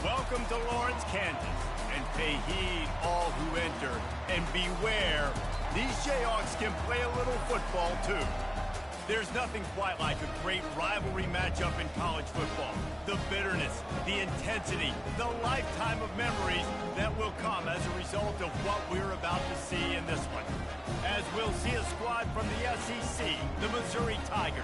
Welcome to Lawrence, Kansas, and pay heed all who enter, and beware, these Jayhawks can play a little football too. There's nothing quite like a great rivalry matchup in college football. The bitterness, the intensity, the lifetime of memories that will come as a result of what we're about to see in this one. As we'll see a squad from the SEC, the Missouri Tigers,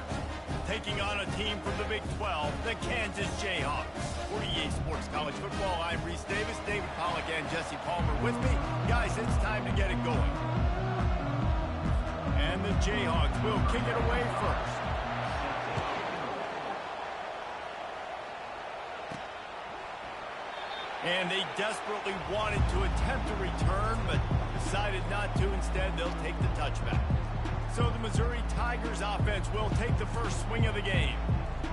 taking on a team from the Big 12, the Kansas Jayhawks. For EA Sports College Football, I'm Reese Davis, David Pollack, and Jesse Palmer with me. Guys, it's time to get it going. And the Jayhawks will kick it away first. And they desperately wanted to attempt a return, but decided not to. Instead, they'll take the touchback. So the Missouri Tigers offense will take the first swing of the game.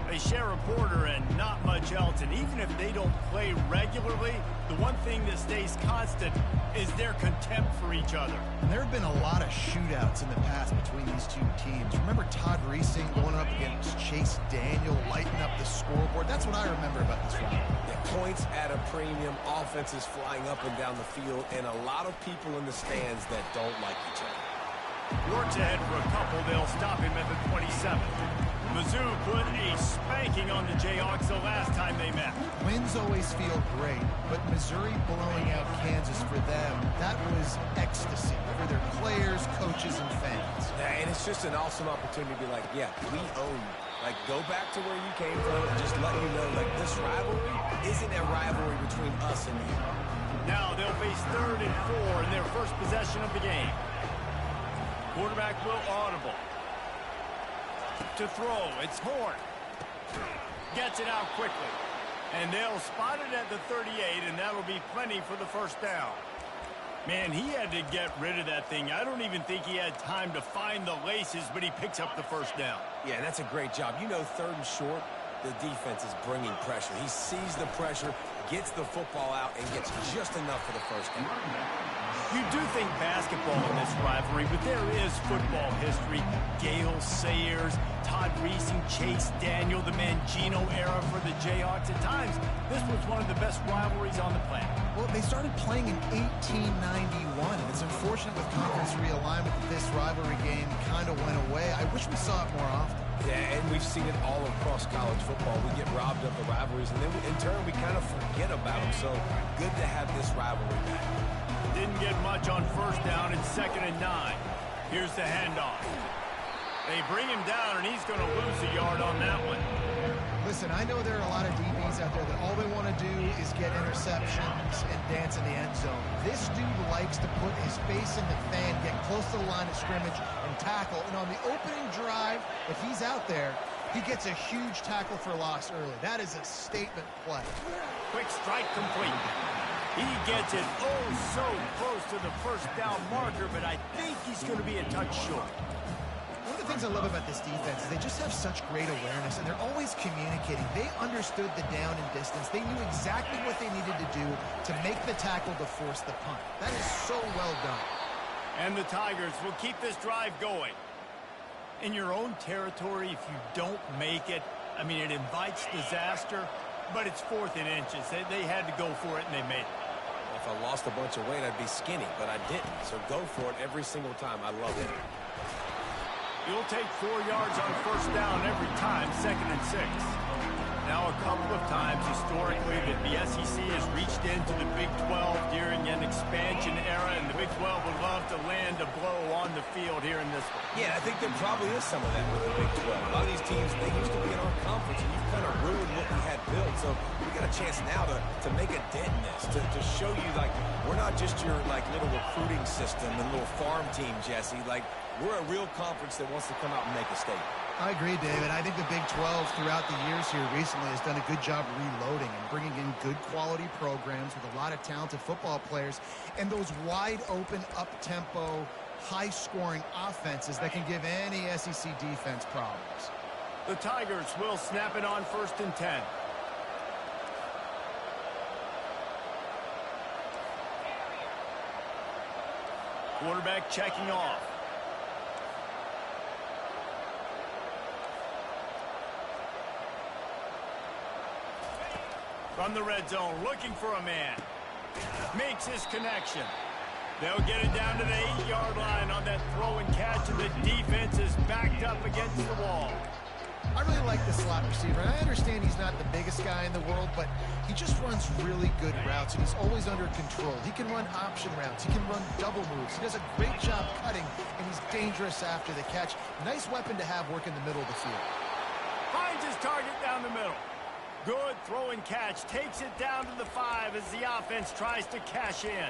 They share a quarter and not much else, and even if they don't play regularly, the one thing that stays constant is their contempt for each other. And there have been a lot of shootouts in the past between these two teams. Remember Todd Reesing going up against Chase Daniel, lighting up the scoreboard? That's what I remember about this round. Yeah, points at a premium, offenses flying up and down the field, and a lot of people in the stands that don't like each other. Works ahead for a couple. They'll stop him at the 27. Mizzou put a spanking on the Jayhawks the last time they met. Wins always feel great, but Missouri blowing out Kansas for them, that was ecstasy for their players, coaches, and fans. Yeah, and it's just an awesome opportunity to be like, yeah, we own you. Like, go back to where you came from and just let you know, like, this rivalry isn't a rivalry between us and you. Now they'll face 3rd and 4 in their first possession of the game. Quarterback will audible. To throw, it's Horn. Gets it out quickly. And they'll spot it at the 38, and that'll be plenty for the first down. Man, he had to get rid of that thing. I don't even think he had time to find the laces, but he picks up the first down. Yeah, that's a great job. You know, 3rd and short, the defense is bringing pressure. He sees the pressure, gets the football out, and gets just enough for the first down. You do think basketball in this rivalry, but there is football history. Gale Sayers, Todd Reesing, Chase Daniel, the Mangino era for the Jayhawks. At times, this was one of the best rivalries on the planet. Well, they started playing in 1891, and it's unfortunate with conference realignment that this rivalry game kind of went away. I wish we saw it more often. Yeah, and we've seen it all across college football. We get robbed of the rivalries, and then in turn, we kind of forget about them. So good to have this rivalry back. Didn't get much on first down. It's 2nd and 9. Here's the handoff. They bring him down, and he's going to lose a yard on that one. Listen, I know there are a lot of DBs out there that all they want to do is get interceptions and dance in the end zone. This dude likes to put his face in the fan, get close to the line of scrimmage, and tackle. And on the opening drive, if he's out there, he gets a huge tackle for loss early. That is a statement play. Quick strike complete. He gets it so close to the first down marker, but I think he's going to be a touch short. One of the things I love about this defense is they just have such great awareness, and they're always communicating. They understood the down and distance. They knew exactly what they needed to do to make the tackle to force the punt. That is so well done. And the Tigers will keep this drive going. In your own territory, if you don't make it, I mean, it invites disaster, but it's 4th and inches. They had to go for it, and they made it. If I lost a bunch of weight, I'd be skinny, but I didn't. So go for it every single time. I love it. You'll take 4 yards on first down every time, 2nd and 6. Now a couple of times historically that the SEC has reached into the Big 12 during an expansion era, and the Big 12 would love to land a blow on the field here in this one. Yeah, I think there probably is some of that with the Big 12. A lot of these teams, they used to be in our conference, and you've kind of ruined what we had built. So we got a chance now to make a dent in this, to show you, like, we're not just your, like, little recruiting system and little farm team, Jesse. Like, we're a real conference that wants to come out and make a statement. I agree, David. I think the Big 12 throughout the years here recently has done a good job reloading and bringing in good quality programs with a lot of talented football players and those wide open, up-tempo, high-scoring offenses that can give any SEC defense problems. The Tigers will snap it on 1st and 10. Quarterback checking off. From the red zone, looking for a man. Makes his connection. They'll get it down to the 8-yard line on that throw and catch, and the defense is backed up against the wall. I really like the slot receiver, and I understand he's not the biggest guy in the world, but he just runs really good routes, and he's always under control. He can run option routes. He can run double moves. He does a great job cutting, and he's dangerous after the catch. Nice weapon to have work in the middle of the field. Finds his target down the middle. Good throw and catch. Takes it down to the 5 as the offense tries to cash in.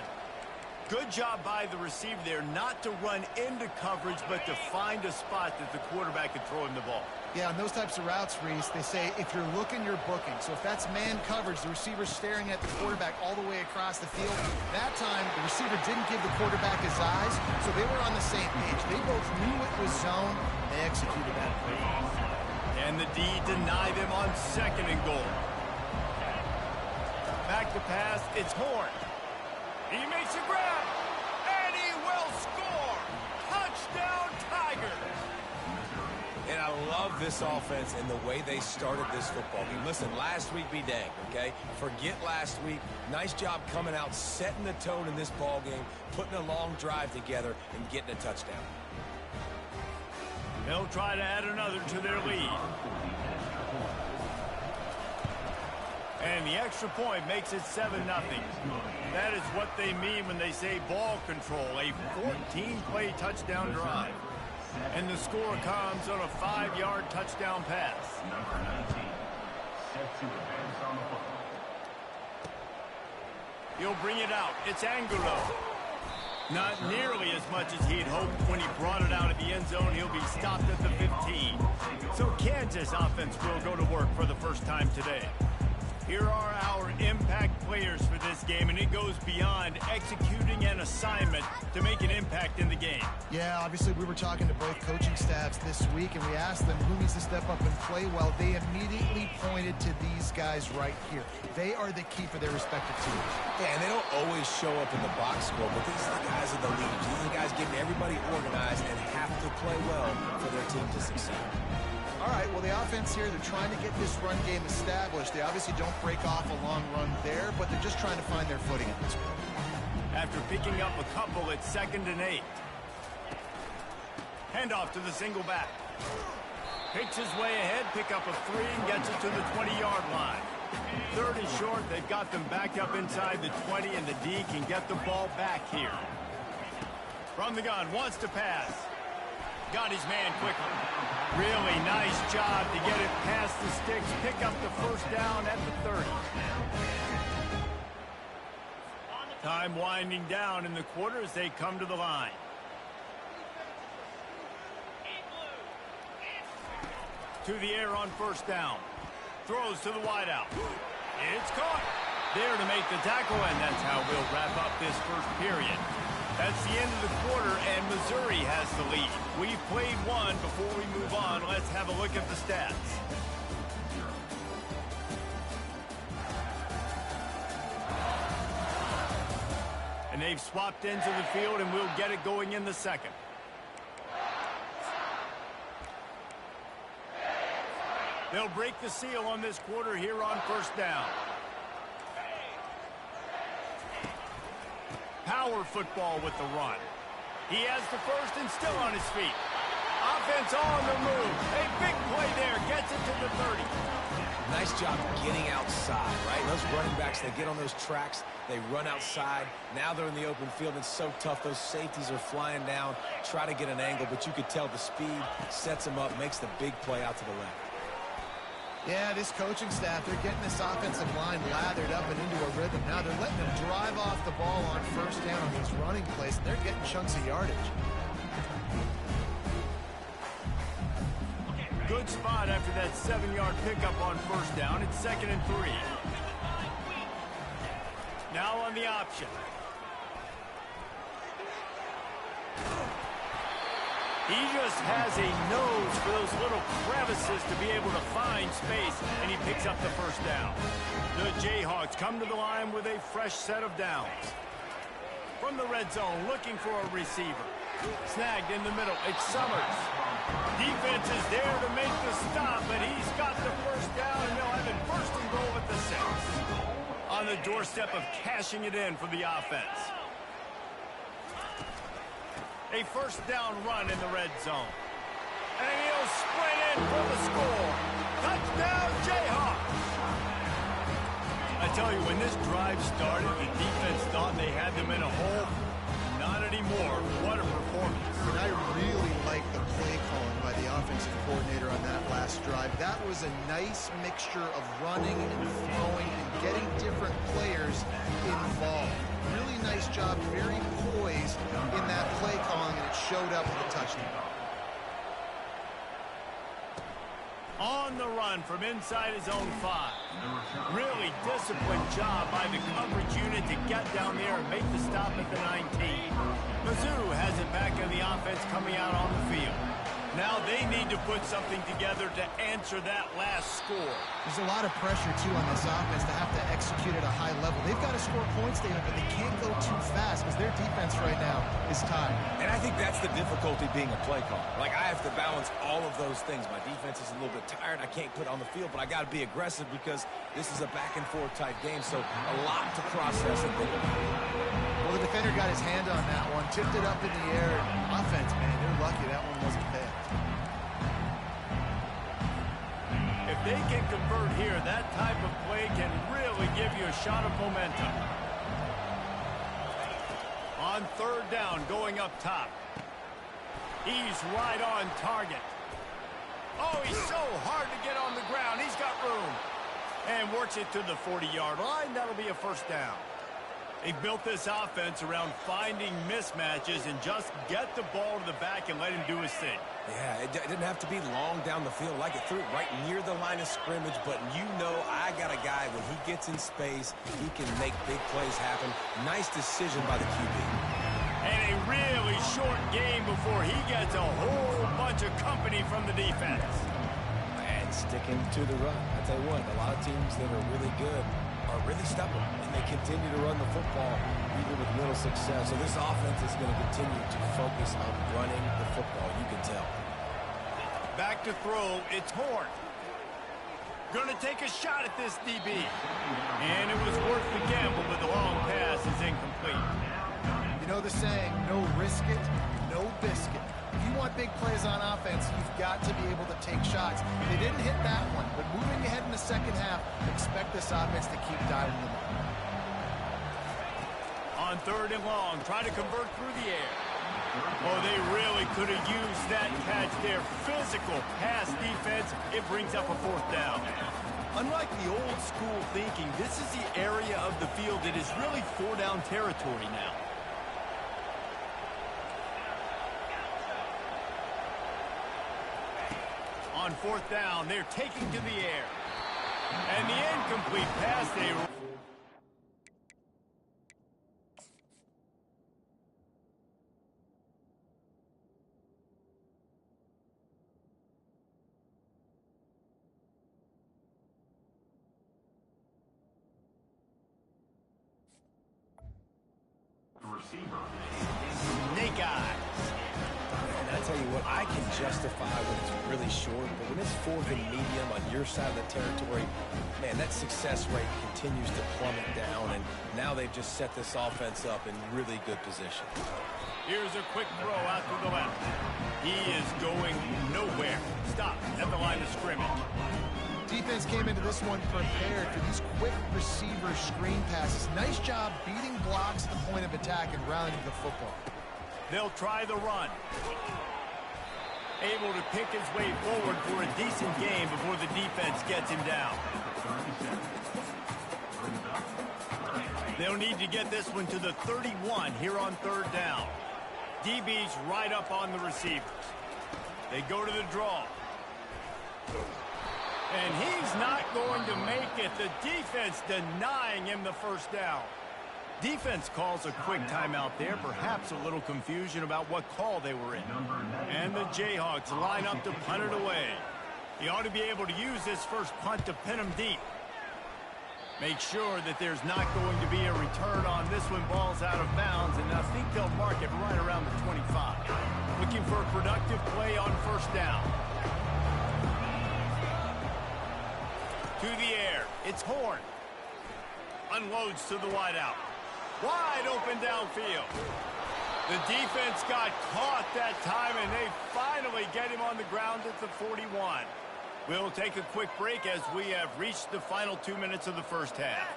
Good job by the receiver there not to run into coverage, but to find a spot that the quarterback can throw him the ball. Yeah, on those types of routes, Reese, they say if you're looking, you're booking. So if that's man coverage, the receiver's staring at the quarterback all the way across the field. That time, the receiver didn't give the quarterback his eyes, so they were on the same page. They both knew it was zone. They executed that play. And the D deny them on 2nd and goal. Back to pass, it's Horn. He makes a grab, and he will score. Touchdown, Tigers. And I love this offense and the way they started this football game. Listen, last week be danged, okay? Forget last week. Nice job coming out, setting the tone in this ball game, putting a long drive together, and getting a touchdown. They'll try to add another to their lead. And the extra point makes it 7-0. That is what they mean when they say ball control, a 14-play touchdown drive. And the score comes on a 5-yard touchdown pass. He'll bring it out. It's Angulo. Not nearly as much as he'd hoped when he brought it out of the end zone. He'll be stopped at the 15. So Kansas offense will go to work for the first time today. Here are our impact players for this game, and it goes beyond executing an assignment to make an impact in the game. Yeah, obviously we were talking to both coaching staffs this week, and we asked them who needs to step up and play well. They immediately pointed to these guys right here. They are the key for their respective teams. Yeah, and they don't always show up in the box score, but these are the guys of the lead. These are the guys getting everybody organized and have to play well for their team to succeed. All right, well, the offense here, they're trying to get this run game established. They obviously don't break off a long run there, but they're just trying to find their footing at this point. After picking up a couple, it's 2nd and 8. Handoff to the single back. Picks his way ahead, pick up a 3, and gets it to the 20-yard line. 3rd and short, they've got them back up inside the 20, and the D can get the ball back here. From the gun, wants to pass. Got his man quickly. Really nice job to get it past the sticks, pick up the first down at the 30. Time winding down in the quarter as they come to the line. To the air on 1st down. Throws to the wideout. It's caught. There to make the tackle, and that's how we'll wrap up this first period. That's the end of the quarter, and Missouri has the lead. We've played one. Before we move on, let's have a look at the stats. And they've swapped ends of the field, and we'll get it going in the 2nd. They'll break the seal on this quarter here on 1st down. Power football with the run. He has the first and still on his feet. Offense on the move. A big play there. Gets it to the 30. Nice job getting outside, right? Those running backs, they get on those tracks. They run outside. Now they're in the open field. It's so tough. Those safeties are flying down. Try to get an angle, but you could tell the speed sets them up, makes the big play out to the left. Yeah, this coaching staff, they're getting this offensive line lathered up and into a rhythm. Now they're letting them drive off the ball on 1st down on these running plays, and they're getting chunks of yardage. Good spot after that 7-yard pickup on 1st down. It's 2nd and 3. Now on the option. He just has a nose for those little crevices to be able to find space, and he picks up the 1st down. The Jayhawks come to the line with a fresh set of downs. From the red zone, looking for a receiver. Snagged in the middle. It's Summers. Defense is there to make the stop, but he's got the 1st down, and they'll have it 1st and goal at the 6. the doorstep of cashing it in for the offense. A first down run in the red zone. And he'll sprint in for the score. Touchdown, Jayhawks! I tell you, when this drive started, the defense thought they had them in a hole. Not anymore. What a performance. And I really like the play calling by the offensive coordinator on that last drive. That was a nice mixture of running and throwing and getting different players involved. Really nice job, very poised in that play calling, and it showed up with a touchdown. On the run from inside his own 5. Really disciplined job by the coverage unit to get down there and make the stop at the 19. Mizzou has it back in the offense coming out on the field. Now they need to put something together to answer that last score. There's a lot of pressure, too, on this offense to have to execute at a high level. They've got to score points, David, but they can't go too fast because their defense right now is tied. And I think that's the difficulty being a play caller. Like, I have to balance all of those things. My defense is a little bit tired. I can't put on the field, but I got to be aggressive because this is a back-and-forth type game, so a lot to process and think about. Well, the defender got his hand on that one, tipped it up in the air. Offense, man, they're lucky that one wasn't picked. If they can convert here, that type of play can really give you a shot of momentum. On third down, going up top. He's right on target. Oh, he's so hard to get on the ground. He's got room. And works it to the 40-yard line. That'll be a first down. They've built this offense around finding mismatches and just get the ball to the back and let him do his thing. Yeah, it didn't have to be long down the field. Like, it threw it right near the line of scrimmage, but you know I got a guy, when he gets in space, he can make big plays happen. Nice decision by the QB. And a really short game before he gets a whole bunch of company from the defense. And sticking to the run. I tell you what, a lot of teams that are really good are really stubborn, and they continue to run the football even with little success. So this offense is going to continue to focus on running the football, you can tell. Back to throw, it's Horn. Going to take a shot at this DB. And it was worth the gamble, but the long pass is incomplete. You know the saying, no risk it, no biscuit. If you want big plays on offense, you've got to be able to take shots. They didn't hit that one, but moving ahead in the second half, expect this offense to keep dialing them up. On third and long, try to convert through the air. Oh, they really could have used that catch there. Physical pass defense, it brings up a fourth down. Unlike the old school thinking, this is the area of the field that is really four-down territory now. On fourth down, they're taking to the air. And the incomplete pass, they... Snake eyes. And I tell you what, I can justify when it's really short, but when it's fourth and medium on your side of the territory, man, that success rate continues to plummet down, and now they've just set this offense up in really good position. Here's a quick throw out to the left. He is going nowhere. Stop at the line of scrimmage. Defense came into this one prepared for these quick receiver screen passes. Nice job beating blocks at the point of attack and rallying the football. They'll try the run. Able to pick his way forward for a decent game before the defense gets him down. They'll need to get this one to the 31 here on third down. DB's right up on the receivers. They go to the draw. And he's not going to make it. The defense denying him the first down. Defense calls a quick timeout there. Perhaps a little confusion about what call they were in. And the Jayhawks line up to punt it away. He ought to be able to use this first punt to pin him deep. Make sure that there's not going to be a return on this one. Ball's out of bounds, and I think they'll mark it right around the 25. Looking for a productive play on first down. To the air. It's Horn. unloads to the wideout. Wide open downfield. The defense got caught that time, and they finally get him on the ground at the 41. We'll take a quick break as we have reached the final 2 minutes of the first half.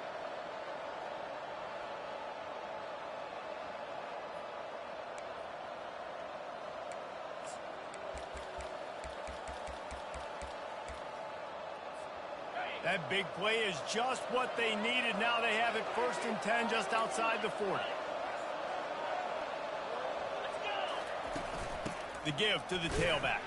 That big play is just what they needed. Now they have it 1st and 10 just outside the 40. The give to the tailback.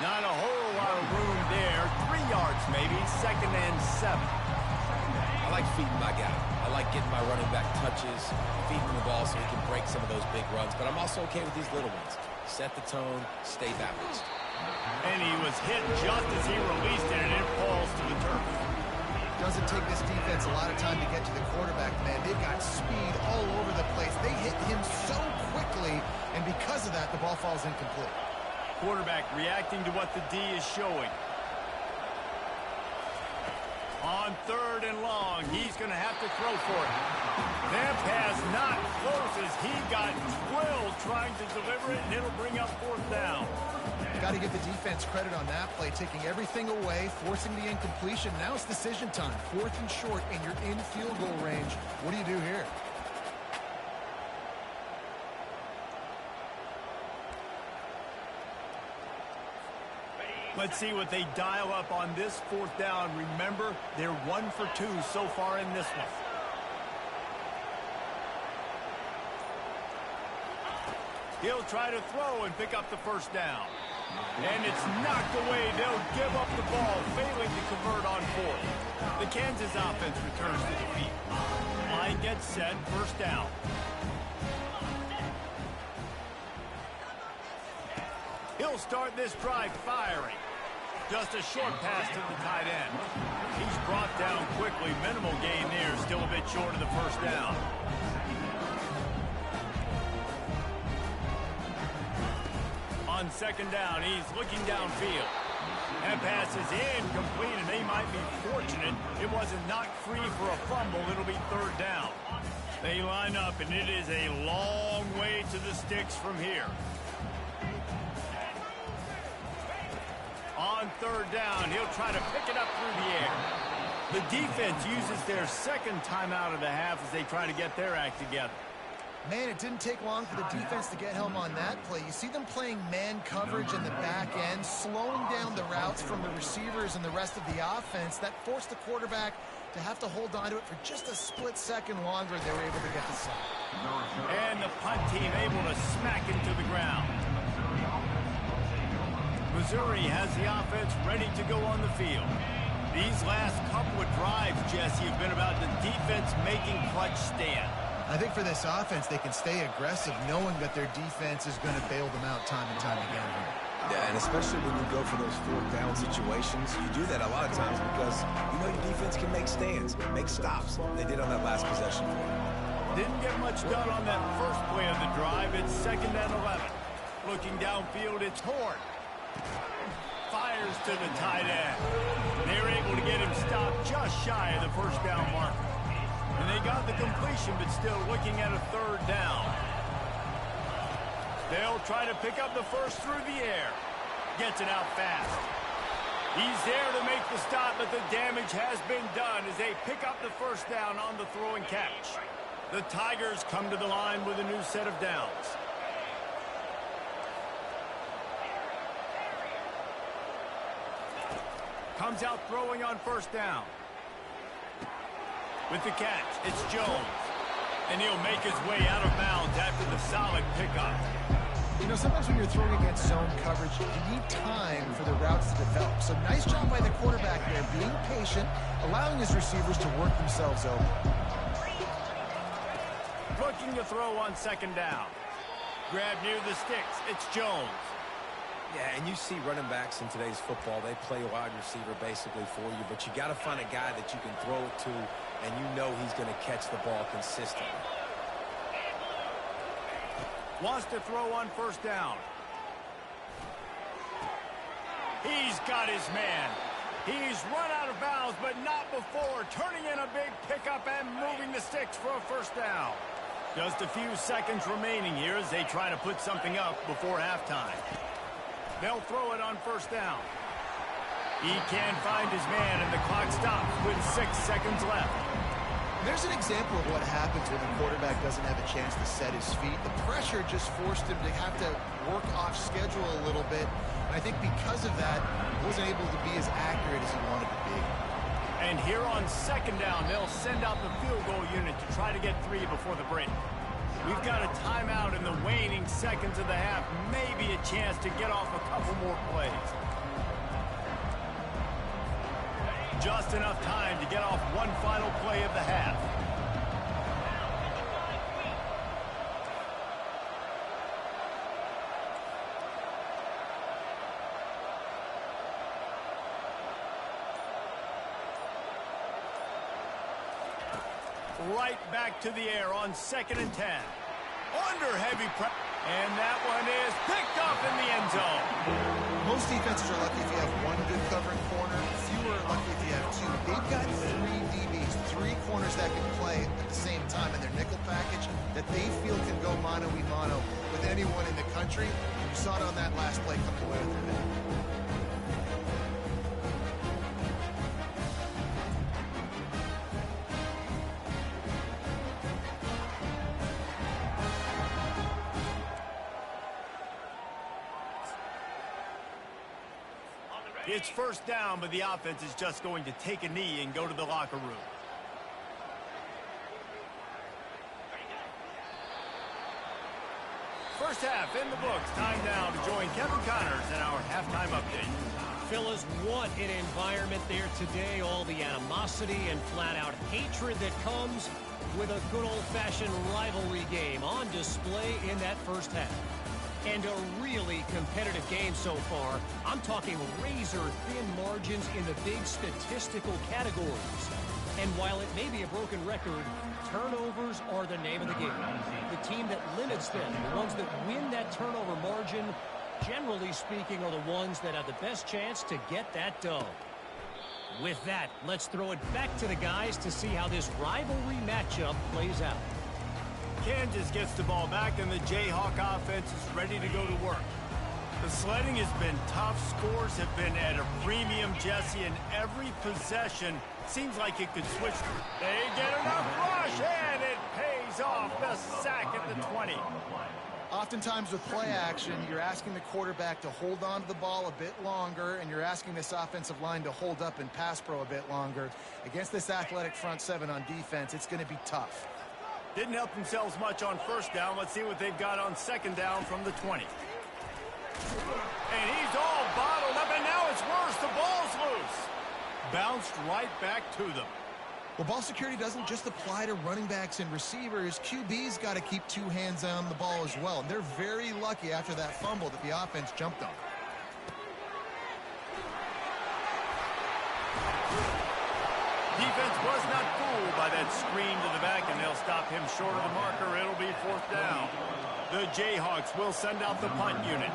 Not a whole lot of room there. 3 yards maybe. 2nd and 7. I like feeding my guy. I like getting my running back touches, feeding the ball so he can break some of those big runs. But I'm also okay with these little ones. Set the tone, stay balanced. And he was hit just as he released it, and it falls to the turf. Doesn't take this defense a lot of time to get to the quarterback, man. They've got speed all over the place. They hit him so quickly, and because of that, the ball falls incomplete. Quarterback reacting to what the D is showing. On 3rd and long, he's going to have to throw for it. That pass not close as he got drilled trying to deliver it, and it'll bring up 4th down. Got to give the defense credit on that play, taking everything away, forcing the incompletion. Now it's decision time. 4th and short, and you're in field goal range. What do you do here? Let's see what they dial up on this 4th down. Remember, they're 1 for 2 so far in this one. He'll try to throw and pick up the 1st down. And it's knocked away. They'll give up the ball, failing to convert on 4th. The Kansas offense returns to the field. Line gets set, 1st down. He'll start this drive firing. Just a short pass to the tight end. He's brought down quickly. Minimal gain there. Still a bit short of the 1st down. On 2nd down, he's looking downfield. That pass is incomplete, and they might be fortunate it wasn't knocked free for a fumble. It'll be 3rd down. They line up, and it is a long way to the sticks from here. On 3rd down, he'll try to pick it up through the air. The defense uses their 2nd timeout of the half as they try to get their act together. Man, it didn't take long for the defense to get home on that play. You see them playing man coverage in the back end, slowing down the routes from the receivers and the rest of the offense. That forced the quarterback to have to hold on to it for just a split second longer. They were able to get the sack. And the punt team able to smack into the ground. Missouri has the offense ready to go on the field. These last couple of drives, Jesse, have been about the defense making clutch stand. I think for this offense, they can stay aggressive knowing that their defense is going to bail them out time and time again here. Yeah, and especially when you go for those 4th down situations, you do that a lot of times because you know your defense can make stands, make stops. They did on that last possession. Didn't get much done on that first play of the drive. It's 2nd and 11. Looking downfield, it's Horn. Fires to the tight end. They're able to get him stopped just shy of the 1st down marker. And they got the completion, but still looking at a 3rd down. They'll try to pick up the 1st through the air. Gets it out fast. He's there to make the stop, but the damage has been done as they pick up the 1st down on the throw and catch. The Tigers come to the line with a new set of downs. Comes out throwing on 1st down. With the catch, it's Jones. And he'll make his way out of bounds after the solid pickup. You know, sometimes when you're throwing against zone coverage, you need time for the routes to develop. So nice job by the quarterback there, being patient, allowing his receivers to work themselves open. Looking to throw on 2nd down. Grab near the sticks, it's Jones. Yeah, and you see running backs in today's football, they play wide receiver basically for you, but you got to find a guy that you can throw it to, and you know he's going to catch the ball consistently. Wants to throw on 1st down. He's got his man. He's run out of bounds, but not before. Turning in a big pickup and checks for a first down. Just a few seconds remaining here as they try to put something up before halftime. They'll throw it on first down. He can't find his man, and the clock stops with 6 seconds left. There's an example of what happens when the quarterback doesn't have a chance to set his feet. The pressure just forced him to have to work off schedule a little bit. And I think because of that, he wasn't able to be as accurate as he wanted to be. And here on second down, they'll send out the field goal unit to try to get 3 before the break. We've got a timeout in the waning seconds of the half. Maybe a chance to get off a couple more plays. Just enough time to get off one final play of the half. Right back to the air on 2nd and 10. Under heavy pressure. And that one is picked up in the end zone. Most defenses are lucky if you have one good covering corner. Fewer are lucky if you have 2. They've got 3 DBs, 3 corners that can play at the same time in their nickel package that they feel can go mano-a-mano with anyone in the country. You saw it on that last play coming away with their name. It's first down, but the offense is just going to take a knee and go to the locker room. First half in the books. Time now to join Kevin Connors in our halftime update. Fellas, what an environment there today. All the animosity and flat-out hatred that comes with a good old-fashioned rivalry game on display in that first half. And a really competitive game so far. I'm talking razor-thin margins in the big statistical categories. And while it may be a broken record, turnovers are the name of the game. The team that limits them, the ones that win that turnover margin, generally speaking, are the ones that have the best chance to get that dub. With that, let's throw it back to the guys to see how this rivalry matchup plays out. Kansas gets the ball back, and the Jayhawk offense is ready to go to work. The sledding has been tough. Scores have been at a premium, Jesse, and every possession seems like it could switch. They get enough rush, and it pays off. The sack at the 20. Oftentimes with play action, you're asking the quarterback to hold on to the ball a bit longer, and you're asking this offensive line to hold up in pass pro a bit longer. Against this athletic front 7 on defense, it's going to be tough. Didn't help themselves much on first down. Let's see what they've got on second down from the 20. And he's all bottled up, and now it's worse. The ball's loose. Bounced right back to them. Well, ball security doesn't just apply to running backs and receivers. QB's got to keep 2 hands on the ball as well. And they're very lucky after that fumble that the offense jumped on. Defense was not fooled by that screen to the back, and they'll stop him short of the marker. It'll be fourth down. The Jayhawks will send out the punt unit.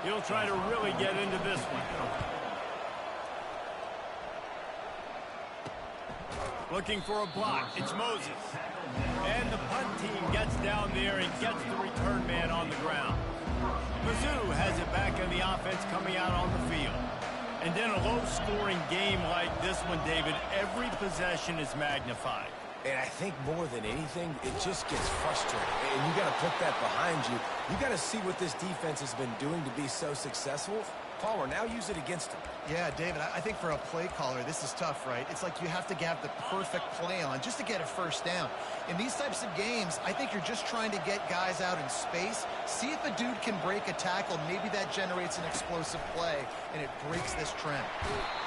He'll try to really get into this one. Looking for a block. It's Moses. And the punt team gets down there and gets the return man on the ground. Mizzou has it back in the offense coming out on the field. And then a low-scoring game like this one, David, every possession is magnified. And I think more than anything, it just gets frustrating. And you got to put that behind you. You got to see what this defense has been doing to be so successful. Palmer, now use it against him. Yeah, David, I think for a play caller, this is tough, right? It's like you have to have the perfect play on just to get a first down. In these types of games, I think you're just trying to get guys out in space, see if a dude can break a tackle. Maybe that generates an explosive play, and it breaks this trend.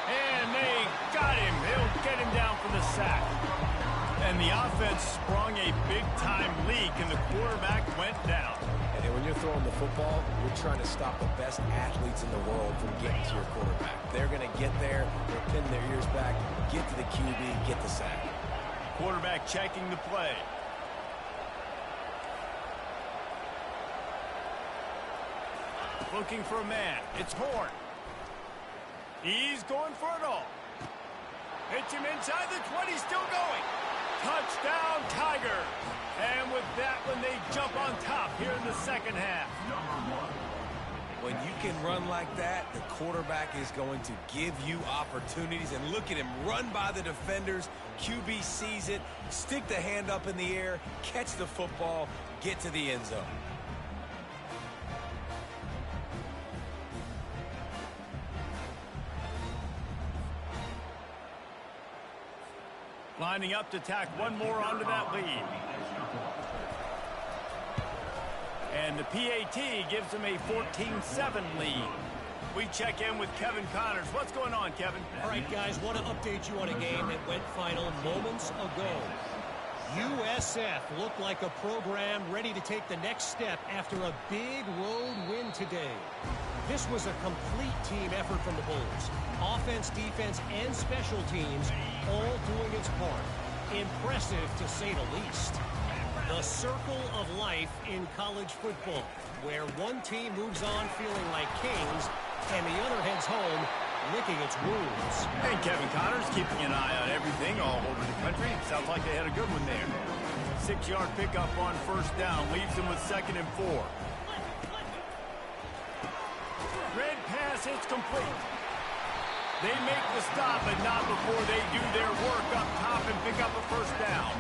And they got him. They'll get him down for the sack. And the offense sprung a big-time leak, and the quarterback went down. And when you're throwing the football, you're trying to stop the best athletes in the world from getting to your quarterback. They're going to get there, they'll pin their ears back, get to the QB, get the sack. Quarterback checking the play. Looking for a man. It's Horn. He's going for it all. Hits him inside the 20, still going. Touchdown, Tigers! And with that one, they jump on top here in the second half. When you can run like that, the quarterback is going to give you opportunities. And look at him run by the defenders. QB sees it, stick the hand up in the air, catch the football, get to the end zone. Lining up to tack one more onto that lead. And the PAT gives them a 14-7 lead. We check in with Kevin Connors. What's going on, Kevin? All right, guys, want to update you on a game that went final moments ago. USF looked like a program ready to take the next step after a big road win today. This was a complete team effort from the Bulls. Offense, defense, and special teams all doing its part. Impressive, to say the least. The circle of life in college football, where one team moves on feeling like kings, and the other heads home licking its wounds. And Kevin Connors keeping an eye on everything all over the country. Sounds like they had a good one there. 6-yard pickup on first down leaves them with 2nd and 4. Red pass, it's complete. They make the stop, but not before they do their work up top and pick up a first down.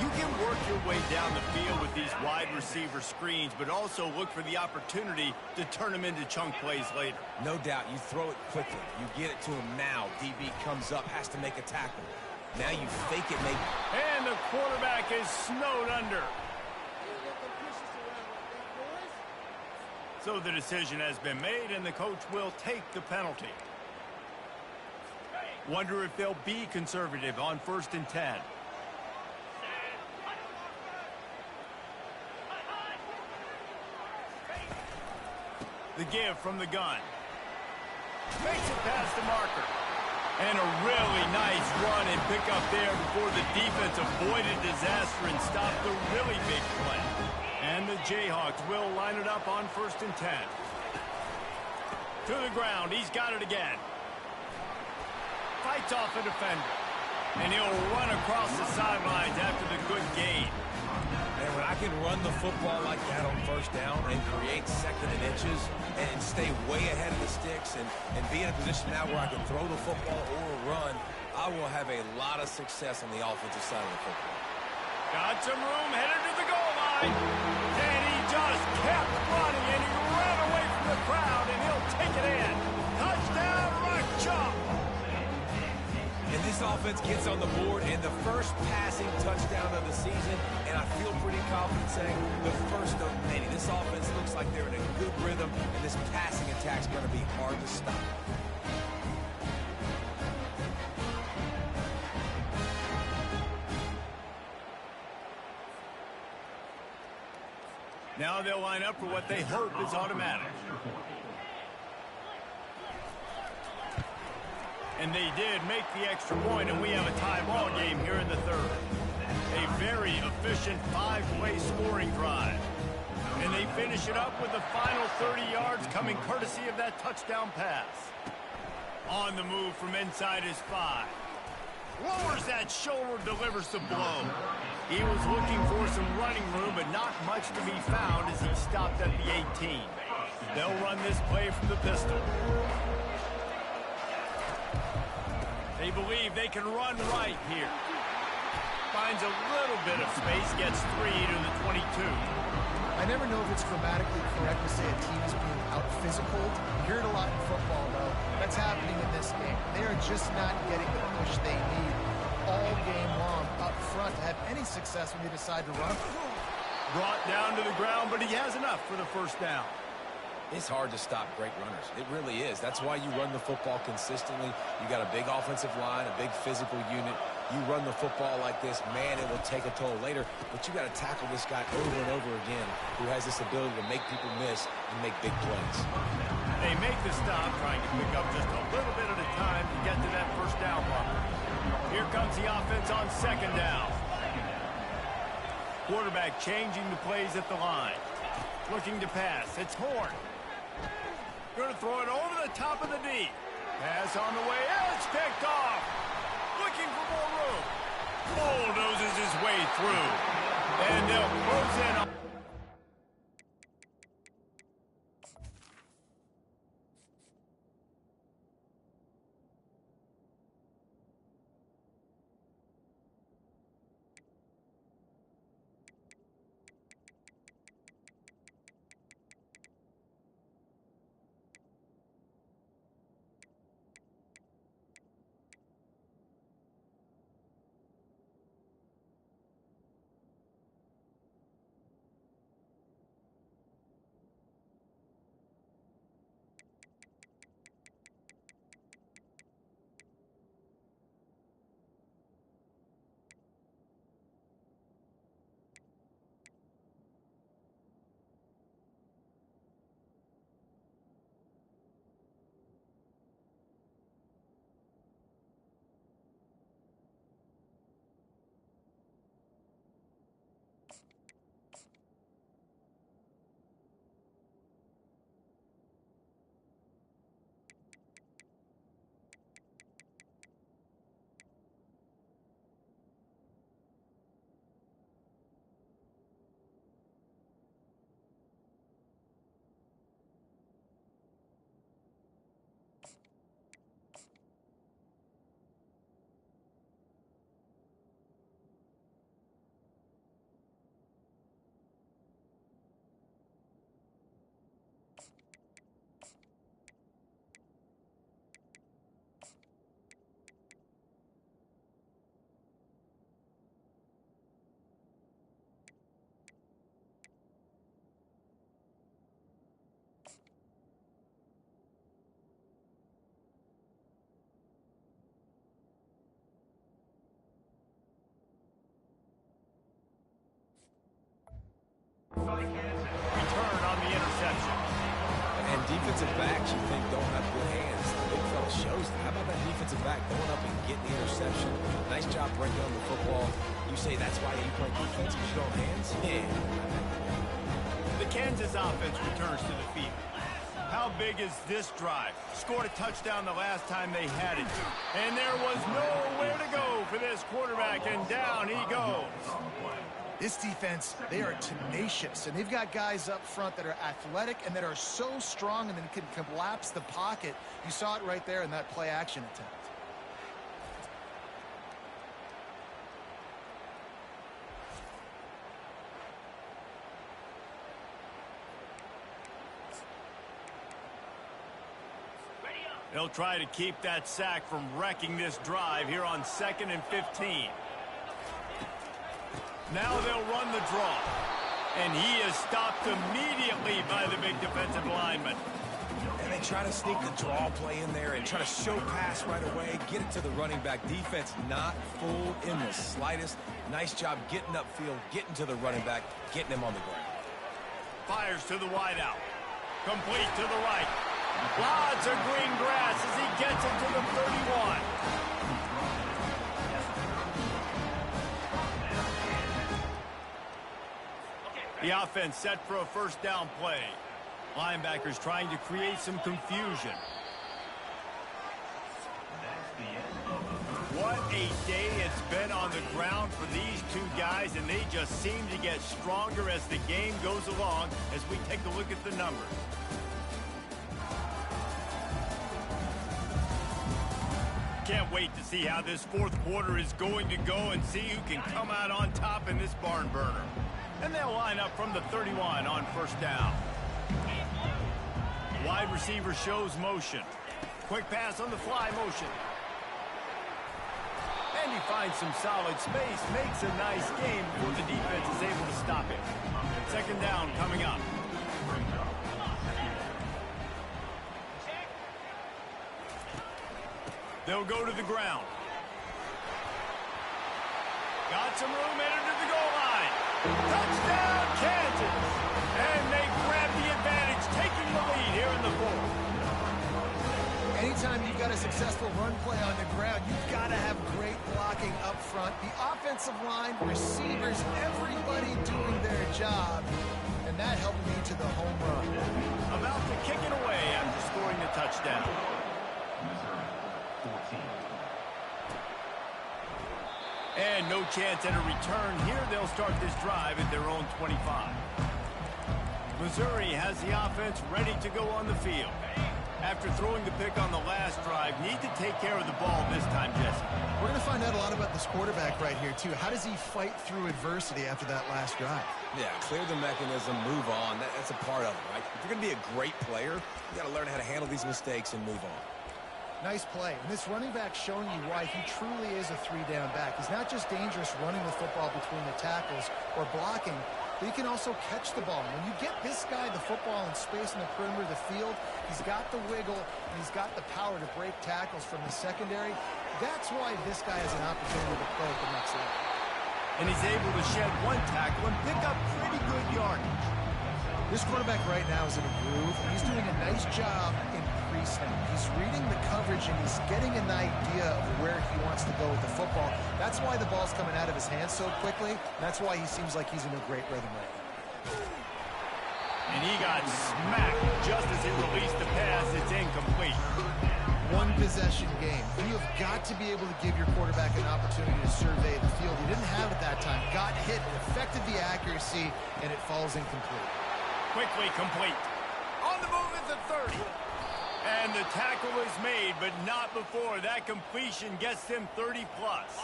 You can work your way down the field with these wide receiver screens, but also look for the opportunity to turn them into chunk plays later. No doubt, you throw it quickly. You get it to him now. DB comes up, has to make a tackle. Now you fake it, maybe. And the quarterback is snowed under. So the decision has been made, and the coach will take the penalty. Wonder if they'll be conservative on 1st and 10. The give from the gun. Makes it past the marker. And a really nice run and pick up there before the defense avoided disaster and stopped the really big play. And the Jayhawks will line it up on 1st and 10. To the ground. He's got it again. Fights off a defender. And he'll run across the sidelines after the good gain. And when I can run the football like that on first down and create 2nd and inches and stay way ahead of the sticks and be in a position now where I can throw the football or run, I will have a lot of success on the offensive side of the football. Got some room, headed to the goal line. And he just kept running, and he ran away from the crowd, and he'll take it in. Touchdown, Rock Chop. And this offense gets on the board in the first passing touchdown of the season, and I feel pretty confident saying the first of many. This offense looks like they're in a good rhythm, and this passing attack's going to be hard to stop. Now they'll line up for what they hope is automatic. And they did make the extra point, and we have a tie ball game here in the 3rd. A very efficient 5-play scoring drive. And they finish it up with the final 30 yards coming courtesy of that touchdown pass. On the move from inside his 5. Lowers that shoulder, delivers the blow. He was looking for some running room, but not much to be found as he stopped at the 18. They'll run this play from the pistol. They believe they can run right here. Finds a little bit of space, gets 3 to the 22. I never know if it's grammatically correct to say a team is being out-physical. You hear it a lot in football, though. That's happening in this game. They are just not getting the push they need all game long up front to have any success when they decide to run. Brought down to the ground, but he has enough for the first down. It's hard to stop great runners. It really is. That's why you run the football consistently. You got a big offensive line, a big physical unit. You run the football like this, man, it will take a toll later. But you got to tackle this guy over and over again who has this ability to make people miss and make big plays. They make the stop, trying to pick up just a little bit at a time to get to that first down marker. Here comes the offense on 2nd down. Quarterback changing the plays at the line. Looking to pass. It's Horn. Going to throw it over the top of the D. Pass on the way. It's picked off. Looking for more room. bulldozes his way through. And they'll close in on... Return on the interception. And defensive backs you think don't have good hands. The big fella shows that. How about that defensive back going up and getting the interception? Nice job breaking on the football. You say that's why you play defense because you don't have hands? Yeah. The Kansas offense returns to the field. How big is this drive? Scored a touchdown the last time they had it. And there was nowhere to go for this quarterback, and down he goes. This defense, they are tenacious, and they've got guys up front that are athletic and that are so strong and then can collapse the pocket. You saw it right there in that play-action attempt. They'll try to keep that sack from wrecking this drive here on 2nd and 15. Now they'll run the draw. And he is stopped immediately by the big defensive lineman. And they try to sneak the draw play in there and try to show pass right away, get it to the running back. Defense not fooled in the slightest. Nice job getting upfield, getting to the running back, getting him on the ground. Fires to the wideout. Complete to the right. Lots of green grass as he gets it to the 31. The offense set for a first down play. Linebackers trying to create some confusion. What a day it's been on the ground for these two guys, and they just seem to get stronger as the game goes along as we take a look at the numbers. Can't wait to see how this fourth quarter is going to go and see who can come out on top in this barn burner. And they'll line up from the 31 on first down. Wide receiver shows motion. Quick pass on the fly motion. And he finds some solid space, makes a nice game before the defense is able to stop him. Second down coming up. They'll go to the ground. Got some room, entered to the goal line. Touchdown, Kansas! And they grab the advantage, taking the lead here in the fourth. Anytime you've got a successful run play on the ground, you've got to have great blocking up front. The offensive line, receivers, everybody doing their job. And that helped lead to the home run. About to kick it away after scoring the touchdown. And no chance at a return here. They'll start this drive at their own 25. Missouri has the offense ready to go on the field. After throwing the pick on the last drive, need to take care of the ball this time, Jesse. We're going to find out a lot about this quarterback right here, too. How does he fight through adversity after that last drive? Yeah, clear the mechanism, move on. That's a part of it, right? If you're going to be a great player, you got to learn how to handle these mistakes and move on. Nice play. And this running back showing you why he truly is a three-down back. He's not just dangerous running the football between the tackles or blocking, but he can also catch the ball. When you get this guy the football in space in the perimeter of the field, he's got the wiggle and he's got the power to break tackles from the secondary. That's why this guy has an opportunity to play at the next level. And he's able to shed one tackle and pick up pretty good yardage. This quarterback right now is in a groove, and he's doing a nice job in pre-snap. He's reading the coverage, and he's getting an idea of where he wants to go with the football. That's why the ball's coming out of his hands so quickly. That's why he seems like he's in a great rhythm right now. And he got smacked just as he released the pass. It's incomplete. One possession game. You have got to be able to give your quarterback an opportunity to survey the field. He didn't have it that time. Got hit, it affected the accuracy, and it falls incomplete. Quickly complete. On the move at the 30. And the tackle is made, but not before. That completion gets them 30-plus.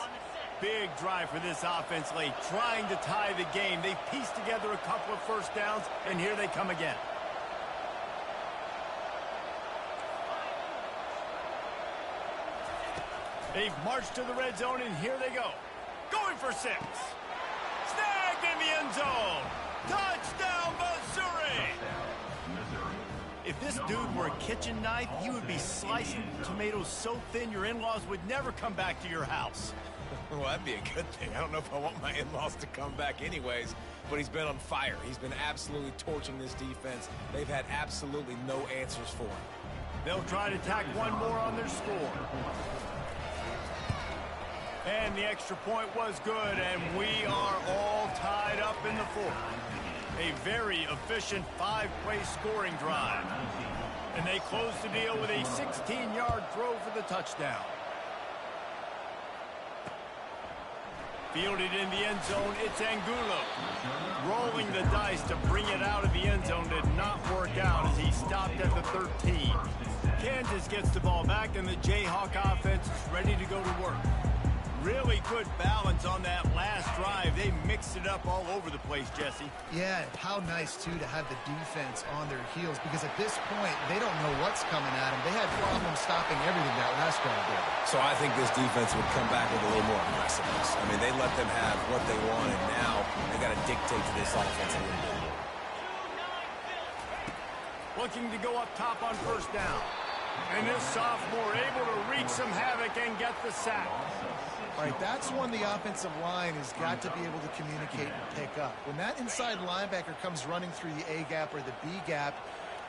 Big drive for this offense late, trying to tie the game. They pieced together a couple of first downs, and here they come again. They've marched to the red zone, and here they go. Going for 6. Snagged in the end zone. Touchdown, Missouri! If this dude were a kitchen knife, you would be slicing tomatoes so thin your in-laws would never come back to your house. Well, that'd be a good thing. I don't know if I want my in-laws to come back anyways, but he's been on fire. He's been absolutely torching this defense. They've had absolutely no answers for him. They'll try to tack one more on their score. And the extra point was good, and we are all tied up in the fourth. A very efficient 5-play scoring drive. And they close the deal with a 16-yard throw for the touchdown. Fielded in the end zone, it's Angulo. Rolling the dice to bring it out of the end zone did not work out as he stopped at the 13. Kansas gets the ball back, and the Jayhawk offense is ready to go to work. Really good balance on that last drive. They mixed it up all over the place, Jesse. Yeah, how nice, too, to have the defense on their heels, because at this point, they don't know what's coming at them. They had problems stopping everything that last drive did. So I think this defense would come back with a little more aggressiveness. I mean, they let them have what they wanted. Now they got to dictate to this offense a little bit. Looking to go up top on first down. And this sophomore able to wreak some havoc and get the sack. All right, that's when the offensive line has got to be able to communicate and pick up. When that inside linebacker comes running through the A gap or the B gap,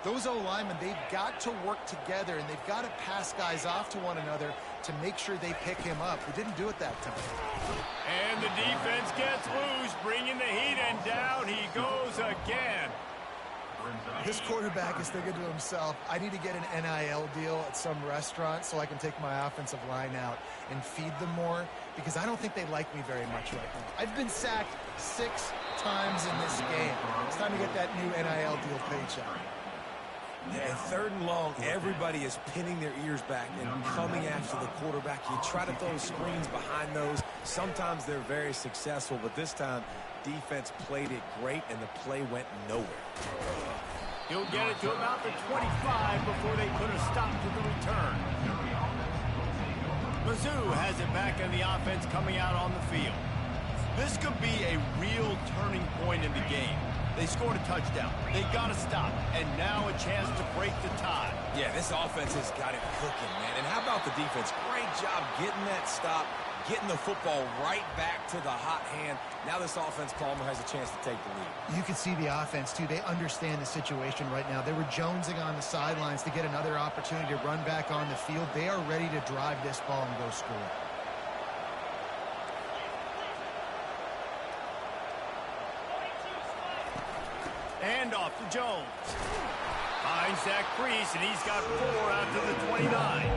those O-linemen, they've got to work together, and they've got to pass guys off to one another to make sure they pick him up. They didn't do it that time. And the defense gets loose, bringing the heat, and down he goes again. This quarterback is thinking to himself, I need to get an NIL deal at some restaurant so I can take my offensive line out and feed them more, because I don't think they like me very much right now. I've been sacked 6 times in this game. It's time to get that new NIL deal paycheck. Yeah, 3rd and long, everybody is pinning their ears back and coming after the quarterback. You try to throw screens behind those. Sometimes they're very successful, but this time, defense played it great, and the play went nowhere. He'll get it to about the 25 before they put a stop to the return. Mizzou has it back in the offense coming out on the field. This could be a real turning point in the game. They scored a touchdown. They got to stop, and now a chance to break the tie. Yeah, this offense has got it cooking, man. And how about the defense? Great job getting that stop, getting the football right back to the hot hand. Now this offense, Palmer, has a chance to take the lead. You can see the offense, too. They understand the situation right now. They were jonesing on the sidelines to get another opportunity to run back on the field. They are ready to drive this ball and go score. And off to Jones. Finds that crease, and he's got 4 out to the 29.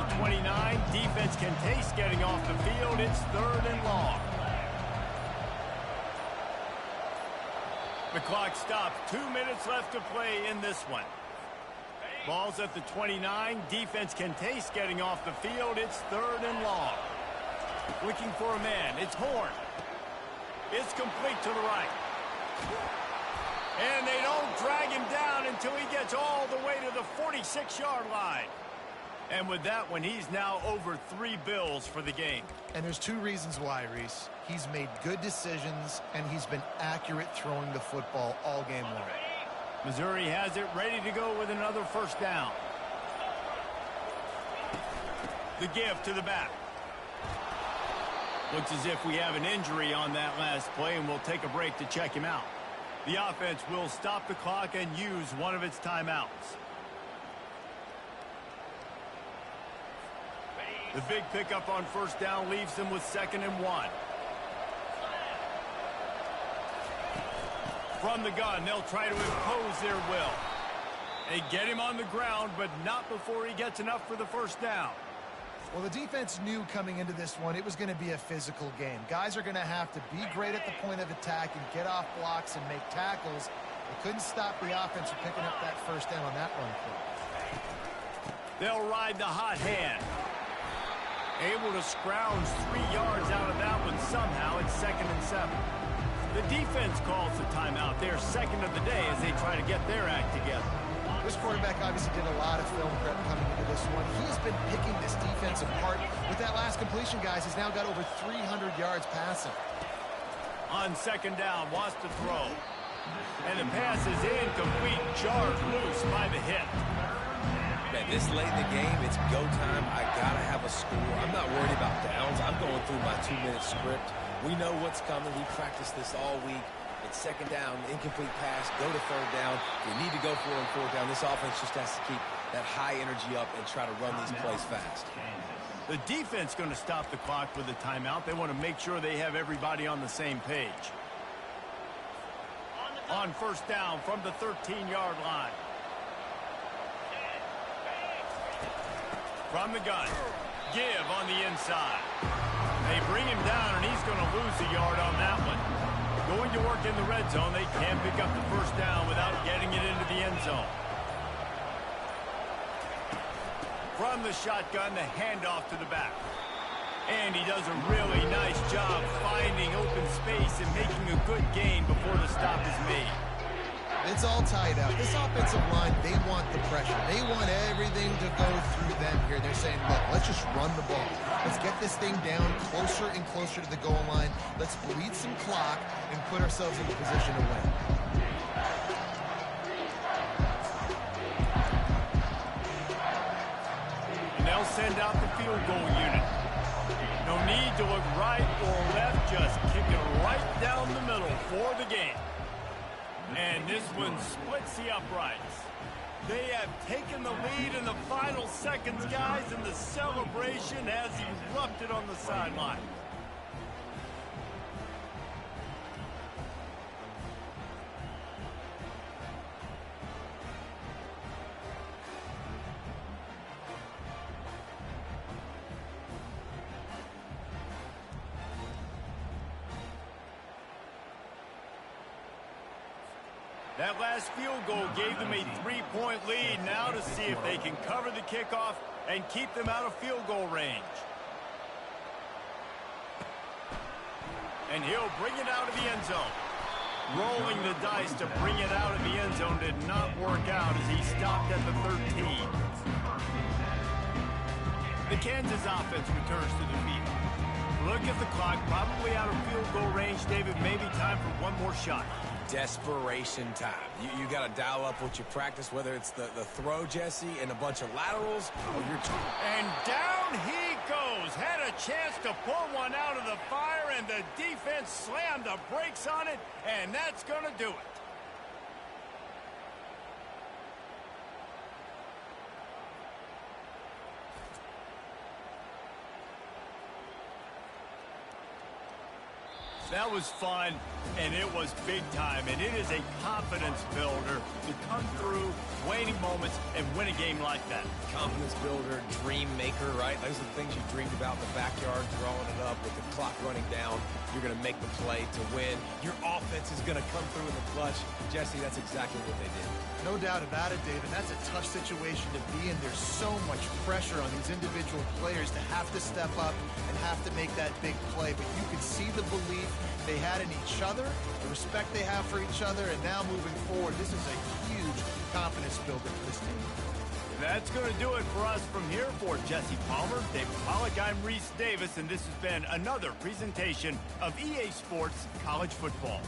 the 29. Defense can taste getting off the field. It's 3rd and long. The clock stops. 2 minutes left to play in this one. Ball's at the 29. Defense can taste getting off the field. It's 3rd and long. Looking for a man. It's Horn. It's complete to the right. And they don't drag him down until he gets all the way to the 46-yard line. And with that one, he's now over 3 bills for the game. And there's 2 reasons why, Reese. He's made good decisions, and he's been accurate throwing the football all game long. Missouri has it ready to go with another 1st down. The give to the back. Looks as if we have an injury on that last play, and we'll take a break to check him out. The offense will stop the clock and use one of its timeouts. The big pickup on 1st down leaves them with 2nd and 1. From the gun, they'll try to impose their will. They get him on the ground, but not before he gets enough for the 1st down. Well, the defense knew coming into this one it was going to be a physical game. Guys are going to have to be great at the point of attack and get off blocks and make tackles. They couldn't stop the offense from picking up that 1st down on that run play. They'll ride the hot hand. Able to scrounge 3 yards out of that one somehow. It's 2nd and 7. The defense calls the timeout. They're 2nd of the day as they try to get their act together. This quarterback obviously did a lot of film prep coming into this one. He's been picking this defense apart. With that last completion, guys, he's now got over 300 yards passing. On 2nd down, wants to throw. And the pass is incomplete, jarred loose by the hit. Man, this late in the game, it's go time. I got to have a score. I'm not worried about downs. I'm going through my 2-minute script. We know what's coming. We practiced this all week. It's 2nd down, incomplete pass, go to 3rd down. We need to go for it on 4th down. This offense just has to keep that high energy up and try to run these plays fast. The defense going to stop the clock with a timeout. They want to make sure they have everybody on the same page. On 1st down from the 13-yard line. From the gun. Give on the inside. They bring him down, and he's going to lose a yard on that one. Going to work in the red zone. They can't pick up the 1st down without getting it into the end zone. From the shotgun, the handoff to the back. And he does a really nice job finding open space and making a good gain before the stop is made. It's all tied up. This offensive line, they want the pressure. They want everything to go through them here. They're saying, look, let's just run the ball. Let's get this thing down closer and closer to the goal line. Let's bleed some clock and put ourselves in a position to win. And they'll send out the field goal unit. No need to look right or left. Just kick it right down the middle for the game. And this one splits the uprights. They have taken the lead in the final seconds, guys, and the celebration has erupted on the sideline. That last field goal gave them a 3-point lead. Now to see if they can cover the kickoff and keep them out of field goal range. And he'll bring it out of the end zone. Rolling the dice to bring it out of the end zone did not work out as he stopped at the 13. The Kansas offense returns to the field. Look at the clock, probably out of field goal range, David. Maybe time for one more shot. Desperation time. You got to dial up what you practice, whether it's the throw, Jesse, and a bunch of laterals, or your... And down he goes. Had a chance to pull one out of the fire, and the defense slammed the brakes on it, and that's going to do it. That was fun, and it was big time, and it is a confidence builder to come through waning moments and win a game like that. Confidence builder, dream maker, right? Those are the things you dreamed about in the backyard, throwing it up with the clock running down. You're going to make the play to win. Your offense is going to come through in the clutch. Jesse, that's exactly what they did. No doubt about it, David. That's a tough situation to be in. There's so much pressure on these individual players to have to step up and have to make that big play. But you can see the belief they had in each other, the respect they have for each other, and now moving forward, this is a huge confidence builder for this team. That's going to do it for us from here. For Jesse Palmer, David Pollack, I'm Reese Davis, and this has been another presentation of EA Sports College Football.